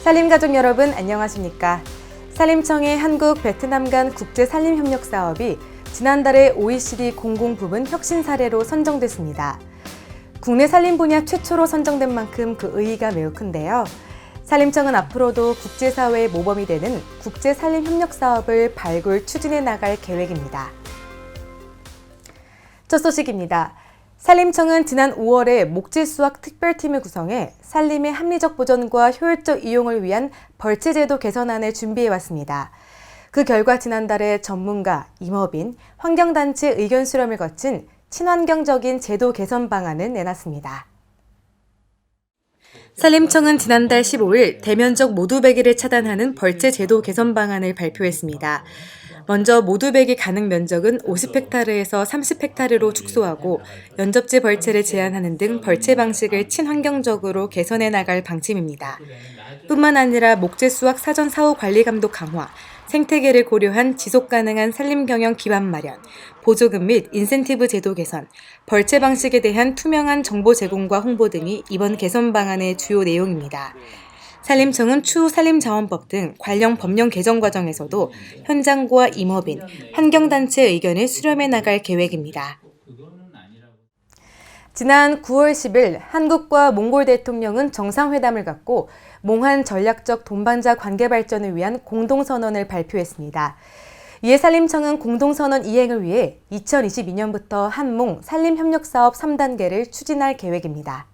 산림가족 여러분 안녕하십니까? 산림청의 한국 베트남 간 국제 산림협력 사업이 지난달에 OECD 공공부문 혁신 사례로 선정됐습니다. 국내 산림 분야 최초로 선정된 만큼 그 의의가 매우 큰데요. 산림청은 앞으로도 국제사회의 모범이 되는 국제 산림협력 사업을 발굴 추진해 나갈 계획입니다. 첫 소식입니다. 산림청은 지난 5월에 목재 수확 특별팀을 구성해 산림의 합리적 보전과 효율적 이용을 위한 벌채제도 개선안을 준비해왔습니다. 그 결과 지난달에 전문가, 임업인, 환경단체 의견 수렴을 거친 친환경적인 제도 개선 방안을 내놨습니다. 산림청은 지난달 15일 대면적 모두배기를 차단하는 벌채 제도 개선 방안을 발표했습니다. 먼저 모두배기 가능 면적은 50헥타르에서 30헥타르로 축소하고 연접지 벌채를 제한하는 등 벌채 방식을 친환경적으로 개선해 나갈 방침입니다. 뿐만 아니라 목재 수확 사전 사후 관리 감독 강화, 생태계를 고려한 지속 가능한 산림 경영 기반 마련, 보조금 및 인센티브 제도 개선, 벌채 방식에 대한 투명한 정보 제공과 홍보 등이 이번 개선 방안의 주요 내용입니다. 산림청은 추후 산림자원법 등 관련 법령 개정 과정에서도 현장과 임업인, 환경단체 의견을 수렴해 나갈 계획입니다. 지난 9월 10일 한국과 몽골 대통령은 정상회담을 갖고 몽한 전략적 동반자 관계 발전을 위한 공동선언을 발표했습니다. 이에 산림청은 공동선언 이행을 위해 2022년부터 한몽 산림협력사업 3단계를 추진할 계획입니다.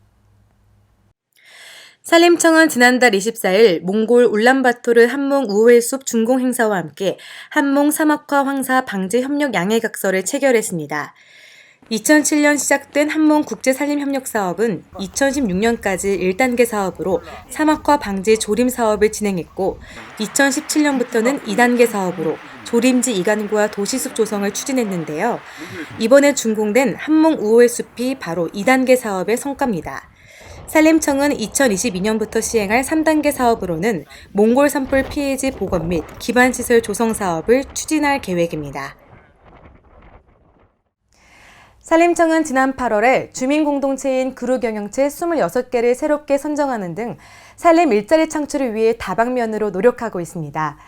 산림청은 지난달 24일 몽골 울란바토르 한몽 우호해숲 준공 행사와 함께 한몽 사막화 황사 방지 협력 양해각서를 체결했습니다. 2007년 시작된 한몽 국제산림협력사업은 2016년까지 1단계 사업으로 사막화 방지 조림 사업을 진행했고 2017년부터는 2단계 사업으로 조림지 이관과 도시숲 조성을 추진했는데요. 이번에 준공된 한몽 우호해숲이 바로 2단계 사업의 성과입니다. 산림청은 2022년부터 시행할 3단계 사업으로는 몽골 산불 피해지 복원 및 기반시설 조성 사업을 추진할 계획입니다. 산림청은 지난 8월에 주민공동체인 그루경영체 26개를 새롭게 선정하는 등 산림 일자리 창출을 위해 다방면으로 노력하고 있습니다.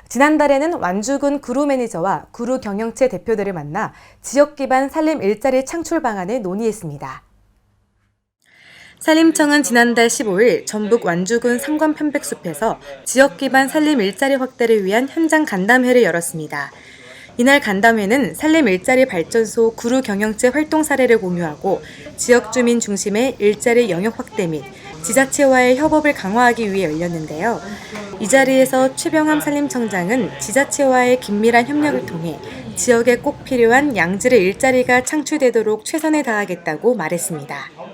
지난달에는 완주군 그루 매니저와 그루 경영체 대표들을 만나 지역 기반 산림 일자리 창출 방안을 논의했습니다. 산림청은 지난달 15일 전북 완주군 상관 편백숲에서 지역 기반 산림 일자리 확대를 위한 현장 간담회를 열었습니다. 이날 간담회는 산림 일자리 발전소 그루 경영체 활동 사례를 공유하고 지역 주민 중심의 일자리 영역 확대 및 지자체와의 협업을 강화하기 위해 열렸는데요. 이 자리에서 최병함 산림청장은 지자체와의 긴밀한 협력을 통해 지역에 꼭 필요한 양질의 일자리가 창출되도록 최선을 다하겠다고 말했습니다.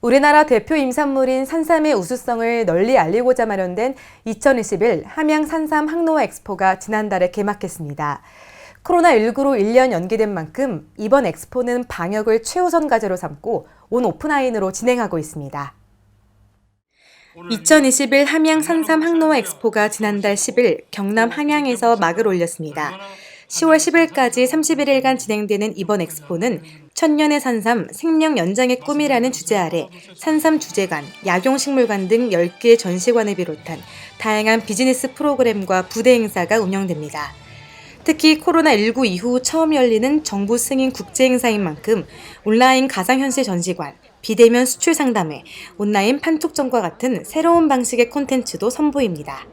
우리나라 대표 임산물인 산삼의 우수성을 널리 알리고자 마련된 2021 함양 산삼 항로화 엑스포가 지난달에 개막했습니다. 코로나19로 1년 연기된 만큼 이번 엑스포는 방역을 최우선 과제로 삼고 온 오프라인으로 진행하고 있습니다. 2021 함양 산삼 항로화 엑스포가 지난달 10일 경남 함양에서 막을 올렸습니다. 10월 10일까지 31일간 진행되는 이번 엑스포는 천년의 산삼, 생명 연장의 꿈이라는 주제 아래 산삼 주제관, 약용식물관 등 10개의 전시관을 비롯한 다양한 비즈니스 프로그램과 부대 행사가 운영됩니다. 특히 코로나19 이후 처음 열리는 정부 승인 국제 행사인 만큼 온라인 가상현실 전시관, 비대면 수출 상담회, 온라인 판촉전과 같은 새로운 방식의 콘텐츠도 선보입니다.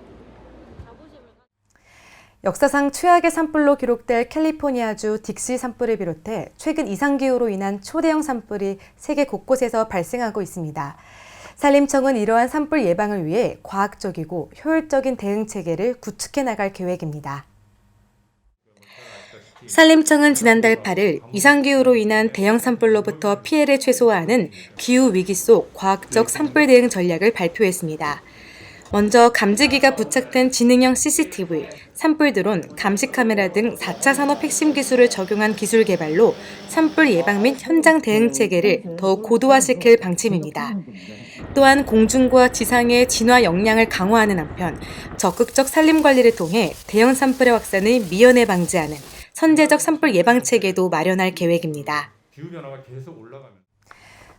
역사상 최악의 산불로 기록될 캘리포니아주 딕시 산불을 비롯해 최근 이상기후로 인한 초대형 산불이 세계 곳곳에서 발생하고 있습니다. 산림청은 이러한 산불 예방을 위해 과학적이고 효율적인 대응 체계를 구축해 나갈 계획입니다. 산림청은 지난달 8일 이상기후로 인한 대형 산불로부터 피해를 최소화하는 기후위기 속 과학적 산불 대응 전략을 발표했습니다. 먼저 감지기가 부착된 지능형 CCTV, 산불 드론, 감시 카메라 등 4차 산업 핵심 기술을 적용한 기술 개발로 산불 예방 및 현장 대응 체계를 더욱 고도화시킬 방침입니다. 또한 공중과 지상의 진화 역량을 강화하는 한편 적극적 산림 관리를 통해 대형 산불의 확산을 미연에 방지하는 선제적 산불 예방 체계도 마련할 계획입니다. 기후변화가 계속 올라가면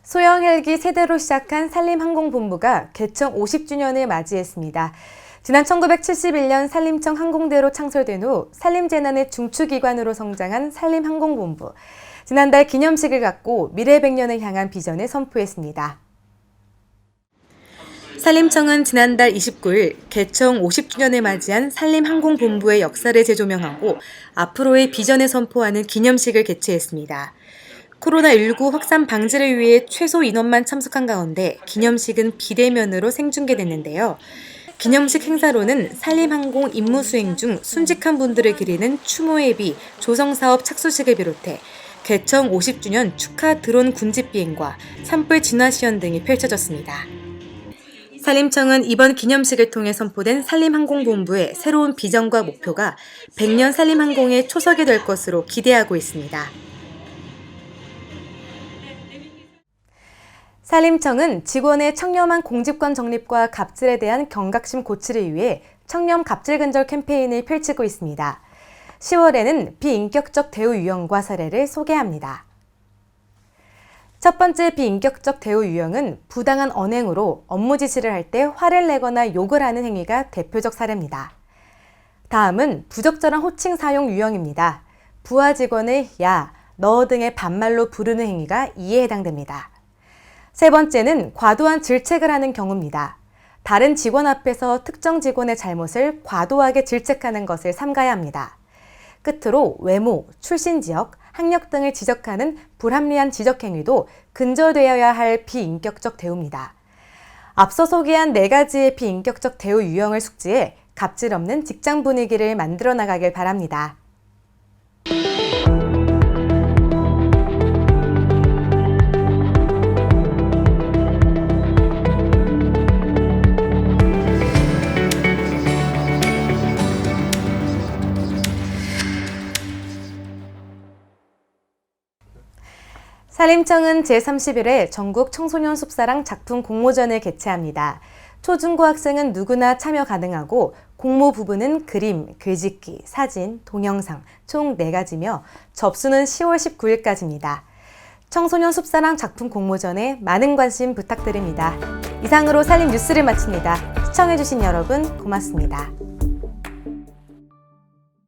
소형 헬기 세대로 시작한 산림항공본부가 개청 50주년을 맞이했습니다. 지난 1971년 산림청 항공대로 창설된 후 산림재난의 중추기관으로 성장한 산림항공본부. 지난달 기념식을 갖고 미래 100년을 향한 비전을 선포했습니다. 산림청은 지난달 29일 개청 50주년을 맞이한 산림항공본부의 역사를 재조명하고 앞으로의 비전을 선포하는 기념식을 개최했습니다. 코로나19 확산 방지를 위해 최소 인원만 참석한 가운데 기념식은 비대면으로 생중계됐는데요. 기념식 행사로는 산림항공 임무 수행 중 순직한 분들을 기리는 추모의 조성사업 착수식을 비롯해 개청 50주년 축하 드론 군집 비행과 산불 진화 시연 등이 펼쳐졌습니다. 산림청은 이번 기념식을 통해 선포된 산림항공본부의 새로운 비전과 목표가 100년 산림항공의 초석이 될 것으로 기대하고 있습니다. 산림청은 직원의 청렴한 공직권 정립과 갑질에 대한 경각심 고취를 위해 청렴 갑질 근절 캠페인을 펼치고 있습니다. 10월에는 비인격적 대우 유형과 사례를 소개합니다. 첫 번째 비인격적 대우 유형은 부당한 언행으로 업무 지시를 할 때 화를 내거나 욕을 하는 행위가 대표적 사례입니다. 다음은 부적절한 호칭 사용 유형입니다. 부하 직원을 야, 너 등의 반말로 부르는 행위가 이에 해당됩니다. 세 번째는 과도한 질책을 하는 경우입니다. 다른 직원 앞에서 특정 직원의 잘못을 과도하게 질책하는 것을 삼가야 합니다. 끝으로 외모, 출신 지역, 학력 등을 지적하는 불합리한 지적 행위도 근절되어야 할 비인격적 대우입니다. 앞서 소개한 4가지의 비인격적 대우 유형을 숙지해 갑질 없는 직장 분위기를 만들어 나가길 바랍니다. 산림청은 제31회 전국 청소년 숲사랑 작품 공모전을 개최합니다. 초중고 학생은 누구나 참여 가능하고 공모 부분은 그림, 글짓기, 사진, 동영상 총 4가지며 접수는 10월 19일까지입니다. 청소년 숲사랑 작품 공모전에 많은 관심 부탁드립니다. 이상으로 산림 뉴스를 마칩니다. 시청해주신 여러분 고맙습니다.